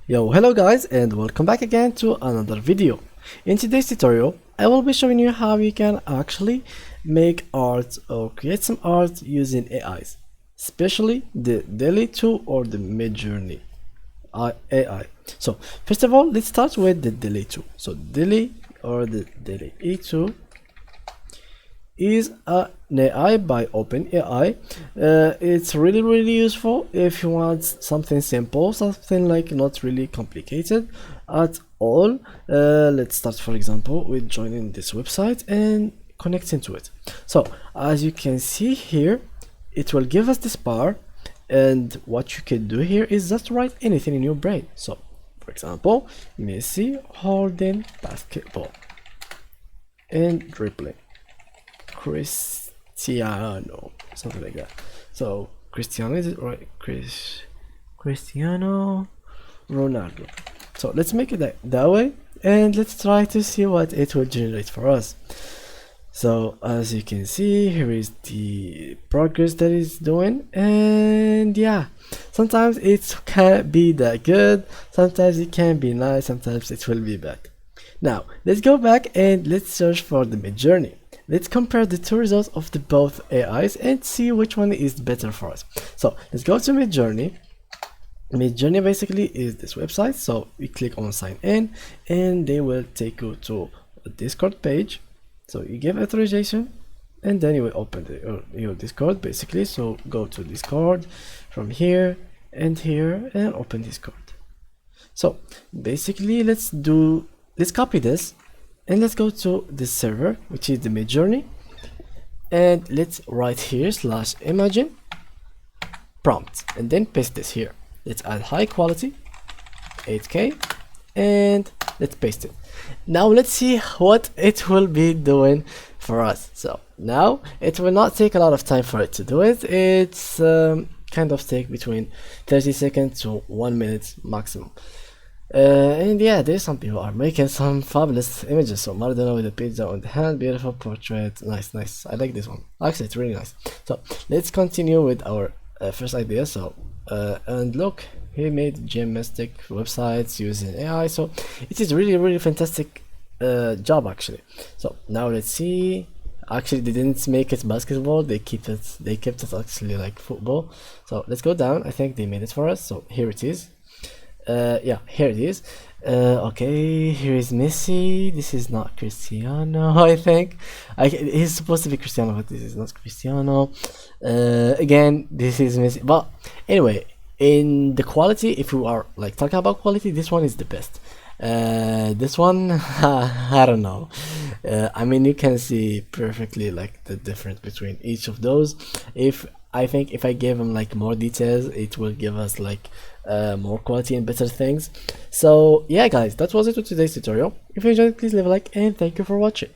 Yo, hello guys and welcome back again to another video. In today's tutorial, I will be showing you how you can actually make art or create some art using AIs, especially the dalle tool or the Midjourney AI. So first of all, let's start with the dalle tool. So dalle or the dalle E2 is an AI by OpenAI. It's really useful if you want something simple, something like not really complicated at all. Let's start, for example, with joining this website and connecting to it. So as you can see here, it will give us this bar, and what you can do here is just write anything in your brain. So for example, Messi holding basketball and dribbling, Cristiano, something like that. So Cristiano, is it right? Cristiano Ronaldo. So let's make it that way, and let's try to see what it will generate for us. So as you can see, here is the progress that it's doing, and yeah, sometimes it can be that good, sometimes it can be nice, sometimes it will be bad. Now let's go back and let's search for the Midjourney. Let's compare the two results of the both AIs and see which one is better for us. So let's go to Midjourney. Midjourney basically is this website. So we click on sign in and they will take you to a Discord page. So you give authorization and then you will open your Discord basically. So go to Discord from here and open Discord. So basically let's copy this and let's go to the server, which is the Midjourney, and let's write here /imagine prompt and then paste this here. Let's add high quality 8K and let's paste it. Now let's see what it will be doing for us. So now it will not take a lot of time for it to do it. It's kind of take between 30 seconds to 1 minute maximum. And yeah, there's some people are making some fabulous images. So Maradona with a pizza on the hand, beautiful portrait, nice. I like this one. Actually, it's really nice. So let's continue with our first idea. So and look, he made gymnastic websites using AI. So it is really fantastic job actually. So now let's see. Actually, they didn't make it basketball. They kept it actually like football. So let's go down. I think they made it for us. So here it is. Yeah, here it is. Okay, here is Messi. This is not Cristiano. I think he's supposed to be Cristiano, but this is not Cristiano. Again, this is Messi. But anyway, in the quality, if we are like talking about quality, this one is the best. This one I don't know. I mean, you can see perfectly like the difference between each of those. I think if I gave them like more details, it will give us like more quality and better things. So yeah guys, that was it for today's tutorial. If you enjoyed it, please leave a like and thank you for watching.